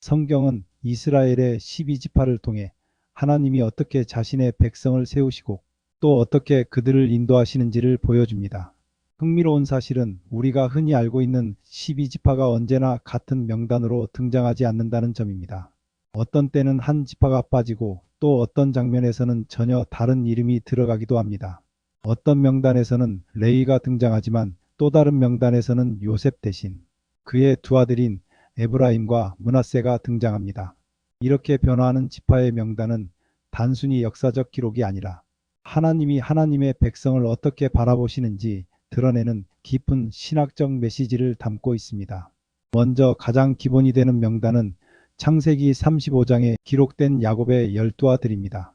성경은 이스라엘의 12지파를 통해 하나님이 어떻게 자신의 백성을 세우시고 또 어떻게 그들을 인도하시는지를 보여줍니다. 흥미로운 사실은 우리가 흔히 알고 있는 12지파가 언제나 같은 명단으로 등장하지 않는다는 점입니다. 어떤 때는 한 지파가 빠지고 또 어떤 장면에서는 전혀 다른 이름이 들어가기도 합니다. 어떤 명단에서는 레위가 등장하지만 또 다른 명단에서는 요셉 대신 그의 두 아들인 에브라임과 므낫세가 등장합니다. 이렇게 변화하는 지파의 명단은 단순히 역사적 기록이 아니라 하나님이 하나님의 백성을 어떻게 바라보시는지 드러내는 깊은 신학적 메시지를 담고 있습니다. 먼저 가장 기본이 되는 명단은 창세기 35장에 기록된 야곱의 12아들입니다.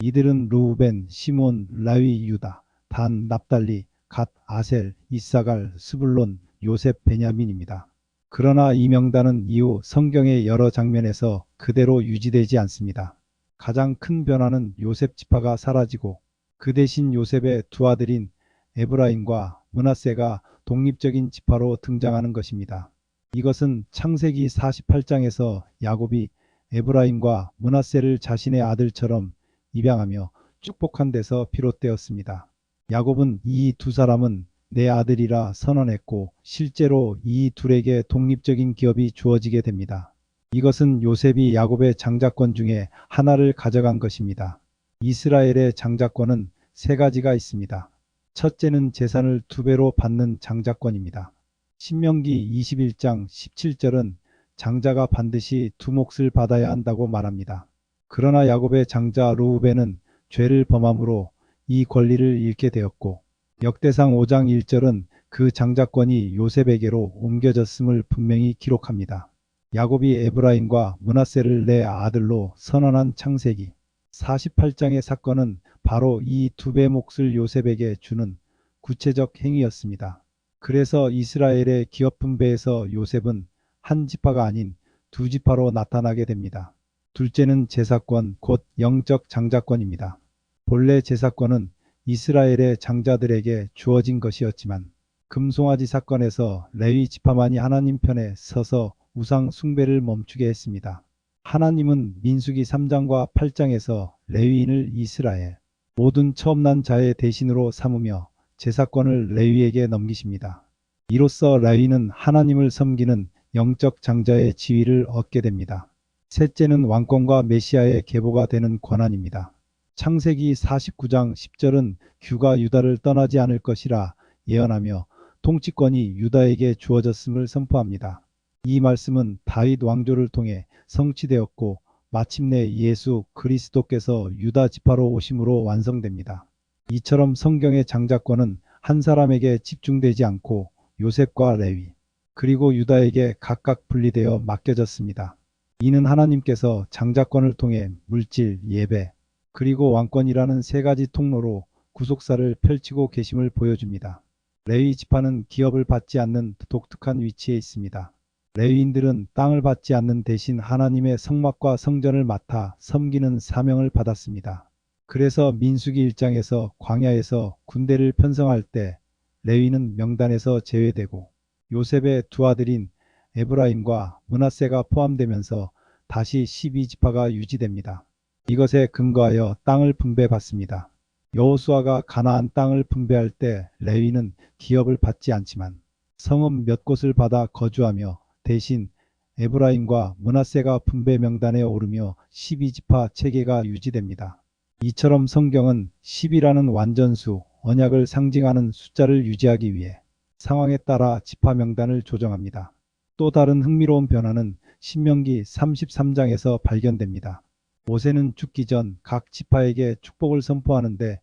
이들은 르우벤, 시몬, 라위, 유다, 단, 납달리, 갓, 아셀, 이사갈, 스불론, 요셉, 베냐민입니다. 그러나 이 명단은 이후 성경의 여러 장면에서 그대로 유지되지 않습니다. 가장 큰 변화는 요셉 지파가 사라지고 그 대신 요셉의 두 아들인 에브라임과 므낫세가 독립적인 지파로 등장하는 것입니다. 이것은 창세기 48장에서 야곱이 에브라임과 므낫세를 자신의 아들처럼 입양하며 축복한 데서 비롯되었습니다. 야곱은 이 두 사람은 내 아들이라 선언했고 실제로 이 둘에게 독립적인 기업이 주어지게 됩니다. 이것은 요셉이 야곱의 장자권 중에 하나를 가져간 것입니다. 이스라엘의 장자권은 세 가지가 있습니다. 첫째는 재산을 두 배로 받는 장자권입니다. 신명기 21장 17절은 장자가 반드시 두 몫을 받아야 한다고 말합니다. 그러나 야곱의 장자 르우벤은 죄를 범함으로 이 권리를 잃게 되었고 역대상 5장 1절은 그 장자권이 요셉에게로 옮겨졌음을 분명히 기록합니다. 야곱이 에브라임과 므낫세를 내 아들로 선언한 창세기 48장의 사건은 바로 이 두 배 몫을 요셉에게 주는 구체적 행위였습니다. 그래서 이스라엘의 기업 분배에서 요셉은 한 지파가 아닌 두 지파로 나타나게 됩니다. 둘째는 제사권, 곧 영적 장자권입니다. 본래 제사권은 이스라엘의 장자들에게 주어진 것이었지만 금송아지 사건에서 레위 지파만이 하나님 편에 서서 우상 숭배를 멈추게 했습니다. 하나님은 민수기 3장과 8장에서 레위인을 이스라엘 모든 처음 난 자의 대신으로 삼으며 제사권을 레위에게 넘기십니다. 이로써 레위는 하나님을 섬기는 영적 장자의 지위를 얻게 됩니다. 셋째는 왕권과 메시아의 계보가 되는 권한입니다. 창세기 49장 10절은 규가 유다를 떠나지 않을 것이라 예언하며 통치권이 유다에게 주어졌음을 선포합니다. 이 말씀은 다윗 왕조를 통해 성취되었고 마침내 예수 그리스도께서 유다 지파로 오심으로 완성됩니다. 이처럼 성경의 장자권은 한 사람에게 집중되지 않고 요셉과 레위 그리고 유다에게 각각 분리되어 맡겨졌습니다. 이는 하나님께서 장자권을 통해 물질, 예배 그리고 왕권이라는 세 가지 통로로 구속사를 펼치고 계심을 보여줍니다. 레위 지파는 기업을 받지 않는 독특한 위치에 있습니다. 레위인들은 땅을 받지 않는 대신 하나님의 성막과 성전을 맡아 섬기는 사명을 받았습니다. 그래서 민수기 1장에서 광야에서 군대를 편성할 때 레위는 명단에서 제외되고 요셉의 두 아들인 에브라임과 므낫세가 포함되면서 다시 12지파가 유지됩니다. 이것에 근거하여 땅을 분배받습니다. 여호수아가 가나안 땅을 분배할 때 레위는 기업을 받지 않지만 성읍 몇 곳을 받아 거주하며 대신 에브라임과 므낫세가 분배 명단에 오르며 12지파 체계가 유지됩니다. 이처럼 성경은 10이라는 완전수, 언약을 상징하는 숫자를 유지하기 위해 상황에 따라 지파 명단을 조정합니다. 또 다른 흥미로운 변화는 신명기 33장에서 발견됩니다. 모세는 죽기 전 각 지파에게 축복을 선포하는데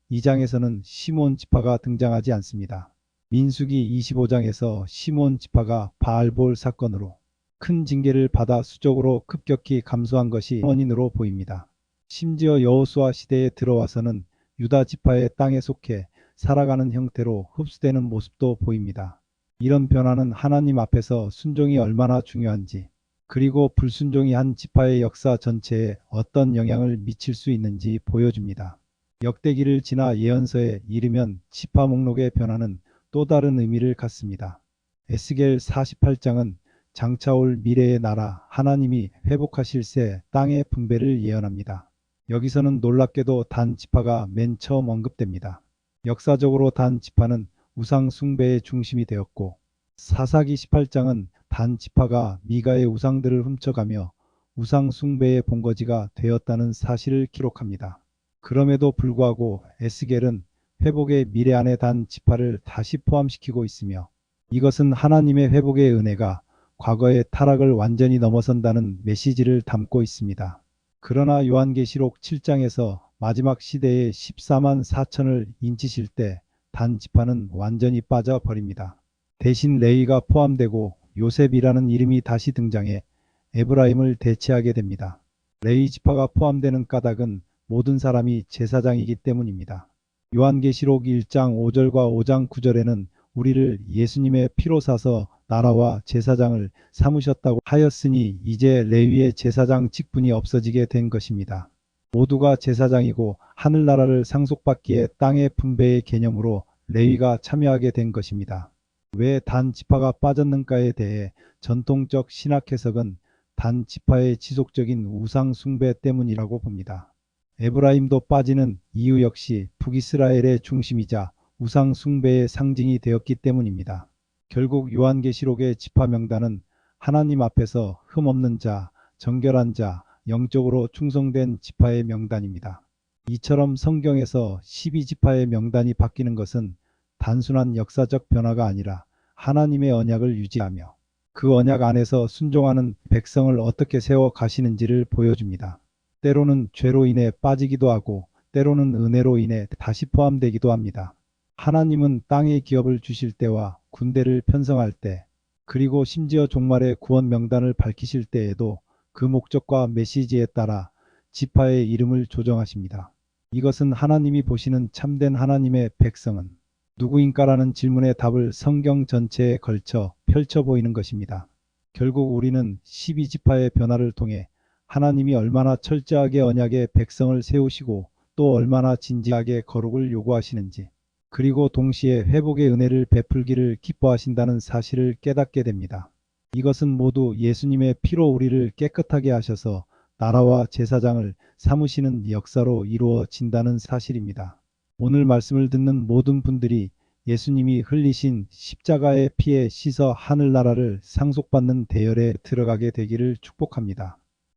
이 장에서는 시몬 지파가 등장하지 않습니다. 민수기 25장에서 시몬 지파가 바알볼 사건으로 큰 징계를 받아 수적으로 급격히 감소한 것이 원인으로 보입니다. 심지어 여호수아 시대에 들어와서는 유다 지파의 땅에 속해 살아가는 형태로 흡수되는 모습도 보입니다. 이런 변화는 하나님 앞에서 순종이 얼마나 중요한지 그리고 불순종이 한 지파의 역사 전체에 어떤 영향을 미칠 수 있는지 보여줍니다. 역대기를 지나 예언서에 이르면 지파 목록의 변화는 또 다른 의미를 갖습니다. 에스겔 48장은 장차올 미래의 나라 하나님이 회복하실 새 땅의 분배를 예언합니다. 여기서는 놀랍게도 단 지파가 맨 처음 언급됩니다. 역사적으로 단 지파는 우상 숭배의 중심이 되었고 사사기 18장은 단 지파가 미가의 우상들을 훔쳐가며 우상 숭배의 본거지가 되었다는 사실을 기록합니다. 그럼에도 불구하고 에스겔은 회복의 미래 안에 단 지파를 다시 포함시키고 있으며 이것은 하나님의 회복의 은혜가 과거의 타락을 완전히 넘어선다는 메시지를 담고 있습니다. 그러나 요한계시록 7장에서 마지막 시대의 14만 4천을 인치실 때 단 지파는 완전히 빠져버립니다. 대신 레위가 포함되고 요셉이라는 이름이 다시 등장해 에브라임을 대체하게 됩니다. 레위 지파가 포함되는 까닭은 모든 사람이 제사장이기 때문입니다. 요한계시록 1장 5절과 5장 9절에는 우리를 예수님의 피로 사서 나라와 제사장을 삼으셨다고 하였으니 이제 레위의 제사장 직분이 없어지게 된 것입니다. 모두가 제사장이고 하늘나라를 상속받기에 땅의 분배의 개념으로 레위가 참여하게 된 것입니다. 왜 단 지파가 빠졌는가에 대해 전통적 신학 해석은 단 지파의 지속적인 우상 숭배 때문이라고 봅니다. 에브라임도 빠지는 이유 역시 북이스라엘의 중심이자 우상 숭배의 상징이 되었기 때문입니다. 결국 요한계시록의 지파 명단은 하나님 앞에서 흠없는 자, 정결한 자, 영적으로 충성된 지파의 명단입니다. 이처럼 성경에서 12지파의 명단이 바뀌는 것은 단순한 역사적 변화가 아니라 하나님의 언약을 유지하며 그 언약 안에서 순종하는 백성을 어떻게 세워 가시는지를 보여줍니다. 때로는 죄로 인해 빠지기도 하고 때로는 은혜로 인해 다시 포함되기도 합니다. 하나님은 땅의 기업을 주실 때와 군대를 편성할 때 그리고 심지어 종말의 구원 명단을 밝히실 때에도 그 목적과 메시지에 따라 지파의 이름을 조정하십니다. 이것은 하나님이 보시는 참된 하나님의 백성은 누구인가라는 질문의 답을 성경 전체에 걸쳐 펼쳐 보이는 것입니다. 결국 우리는 12지파의 변화를 통해 하나님이 얼마나 철저하게 언약의 백성을 세우시고 또 얼마나 진지하게 거룩을 요구하시는지 그리고 동시에 회복의 은혜를 베풀기를 기뻐하신다는 사실을 깨닫게 됩니다. 이것은 모두 예수님의 피로 우리를 깨끗하게 하셔서 나라와 제사장을 삼으시는 역사로 이루어진다는 사실입니다. 오늘 말씀을 듣는 모든 분들이 예수님이 흘리신 십자가의 피에 씻어 하늘나라를 상속받는 대열에 들어가게 되기를 축복합니다.